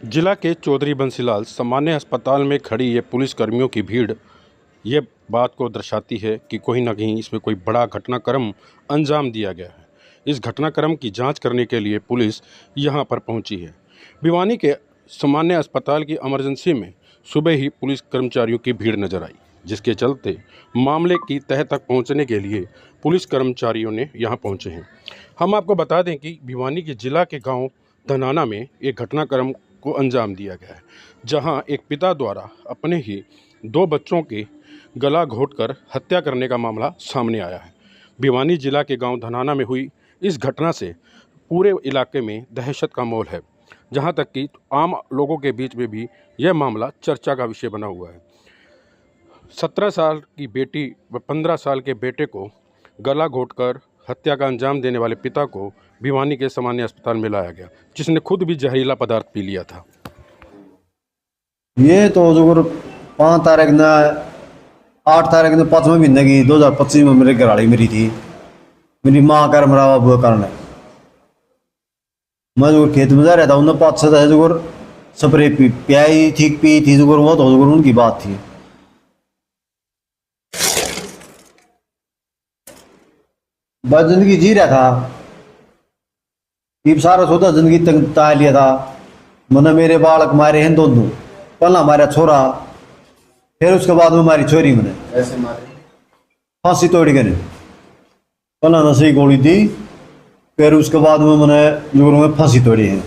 जिला के चौधरी बंसीलाल सामान्य अस्पताल में खड़ी ये पुलिस कर्मियों की भीड़ ये बात को दर्शाती है कि कहीं ना कहीं इसमें कोई बड़ा घटनाक्रम अंजाम दिया गया है। इस घटनाक्रम की जांच करने के लिए पुलिस यहां पर पहुंची है। भिवानी के सामान्य अस्पताल की इमरजेंसी में सुबह ही पुलिस कर्मचारियों की भीड़ नजर आई, जिसके चलते मामले की तह तक पहुंचने के लिए पुलिस कर्मचारियों ने यहां पहुंचे हैं। हम आपको बता दें कि भिवानी के जिला के गाँव धनाना में एक घटनाक्रम को अंजाम दिया गया है, जहां एक पिता द्वारा अपने ही 2 बच्चों के गला घोंटकर हत्या करने का मामला सामने आया है। भिवानी जिला के गांव धनाना में हुई इस घटना से पूरे इलाके में दहशत का माहौल है, जहां तक कि आम लोगों के बीच में भी यह मामला चर्चा का विषय बना हुआ है। 17 साल की बेटी व 15 साल के बेटे को गला घोंटकर हत्या का अंजाम देने वाले पिता को भिवानी के सामान्य अस्पताल में लाया गया, जिसने खुद भी जहरीला पदार्थ पी लिया था। ये तो जो 5 तारीख ने 8 तारीख ने 5वें महीने की 2025 में मेरे घरवाली मरी थी। मेरी माँ का मरावा बुआ कारण मैं जो खेत में जा रहा था, उन्हें 5-6 जो स्प्रे पी थी जो वो तो उनकी बात थी। बस जिंदगी जी रहा था, ये सारा सोचा जिंदगी तय लिया था। मैंने मेरे बालक मारे हैं दोनों, पहला मारा छोरा, फिर उसके बाद में मारी छोरी। मैंने ऐसे मारे फांसी तोड़ के पहला नशे गोली दी, फिर उसके बाद में मैंने जोरों में फांसी तोड़ी है।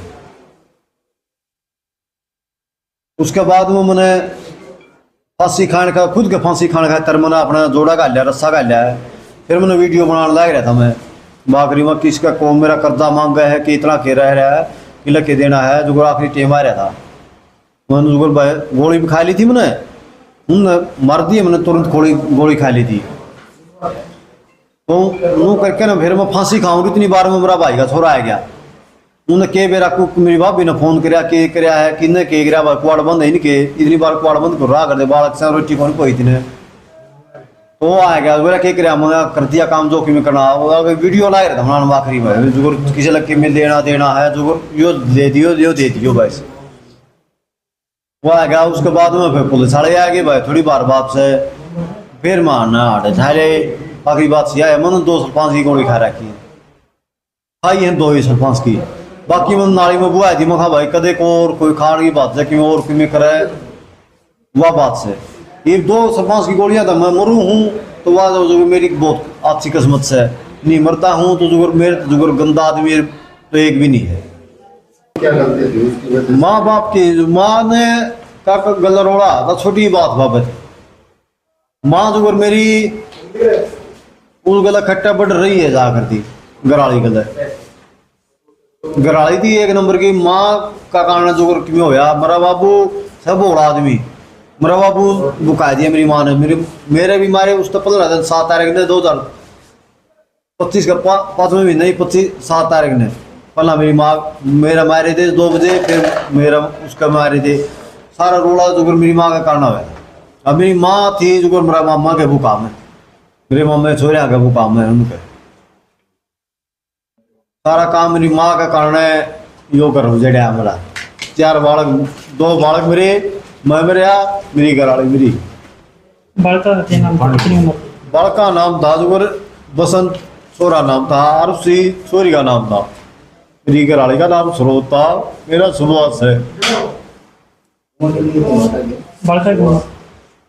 उसके बाद में मैंने फांसी खाने का खुद के फांसी खाने का तर मैंने अपना जोड़ा का लिया, रस्सा का लिया है। फिर मैंने वीडियो बनाने लग रहा था। मैं बाकरी में किसका कौन मेरा कर्जा मांग गया है कि इतना के रह रहा है कि लगे देना है, जो आखिरी टेम आ रहा था। मैंने जो गोली भी खा ली थी, मैंने मर दी। मैंने तुरंत गोली खा ली थी। तो वो करके ना फिर मैं फांसी खाऊंगी। इतनी बार में मेरा भाई का छोरा आ गया, उन्हें के बेरा को मेरी भाभी ने फोन कराया के कराया है कि के गिरा कुआड़ बंद है इनके। इतनी बार कुआड़ बंद कर रहा कर दे बालक से रोटी कौन कोई थी। तो आ गया मेरा क्या कराया, मैं कर दिया काम जो कि मैं करना। वीडियो ला रहा था बनाने आखिरी में, जो किसी लड़के में देना है जो यो दे दियो बस। वो आ गया। उसके बाद में फिर पुलिस वाले आ गए भाई थोड़ी बार बात से। फिर मारना हटे झाले आखिरी बात से आया। मैंने 2 सरपंच की गोली खा रखी खाई है, 2 ही सरपंच की। बाकी मैंने नाली में बुआ थी। मैं कहा भाई कदे को और कोई खाने की बात है कि और कि करे वह बात से ये 2 सरपंच की गोलियां था। मैं मरू हूँ तो वह जो मेरी बहुत अच्छी किस्मत से नहीं मरता हूँ। तो जो मेरे जो गंदा आदमी तो एक भी नहीं है। क्या गलती थी उसकी? माँ बाप की माँ ने का गला रोड़ा था, छोटी बात बाबत। माँ जो मेरी उस गला खट्टा बढ़ रही है जा करती गराली गराली थी 1 नंबर की। माँ का कारण जो क्यों होया, मेरा बाबू सब बड़ा आदमी, मेरा बाबू बुका दिया मेरी माँ ने। मेरे भी मारे उस तो 15 दिन 7 तारीख ने 2025 का 5वें महीने 7 तारीख ने पहला मेरी माँ मेरा मारे थे 2 बजे, फिर मेरा उसका मारे थे। सारा रोला जो मेरी माँ का कारण हुआ। अब मेरी माँ थी जो मेरा मामा के वो काम है, मेरे मामा छोरिया का वो काम है। उनके सारा काम मेरी माँ का कारण है। यो करो जड़ा मेरा 4 बालक, 2 बालक मेरे, मैं मेरी घरवाली मेरी। बालका नाम था जो बसंत, छोरा नाम था आरुषि, छोरी का नाम था। मेरी घरवाली का नाम स्रोत था, मेरा सुभाष है।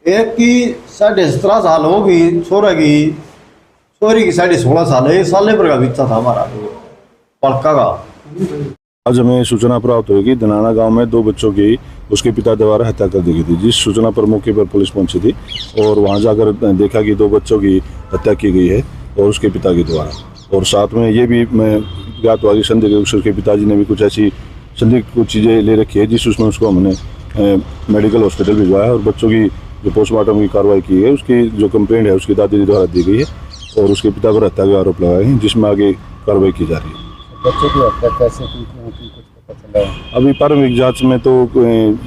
एक की 17.5 साल हो गई छोरा की, छोरी की 16.5 साल है। 1 साल पर का बीता था हमारा पड़का का। आज हमें सूचना प्राप्त हुई कि धनाना गांव में 2 बच्चों की उसके पिता द्वारा हत्या कर दी गई थी। जिस सूचना पर मौके पर पुलिस पहुंची थी और वहां जाकर देखा कि 2 बच्चों की हत्या की गई है और उसके पिता के द्वारा। और साथ में ये भी मैं ज्ञात हुआ कि संदिग्ध उसके पिताजी ने भी कुछ ऐसी संदिग्ध कुछ चीज़ें ले रखी है, जिस उसमें उसको हमने मेडिकल हॉस्पिटल भिजवाया और बच्चों की जो पोस्टमार्टम की कार्रवाई की है उसकी जो कंप्लेंट है उसकी दादी द्वारा दी गई है और उसके पिता पर हत्या के आरोप लगाए हैं, जिसमें आगे कार्रवाई की जा रही है। बच्चों की हत्या कैसे की थी कुछ पता चला? अभी प्रारंभिक जांच में तो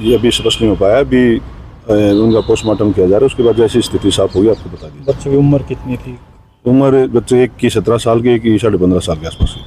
ये अभी स्पष्ट नहीं हो पाया। अभी उनका पोस्टमार्टम किया जा रहा है, उसके बाद जैसी स्थिति साफ होगी आपको बता दी। बच्चों की उम्र कितनी थी? उम्र बच्चे एक की 17 साल की, एक की 15.5 साल के आसपास की।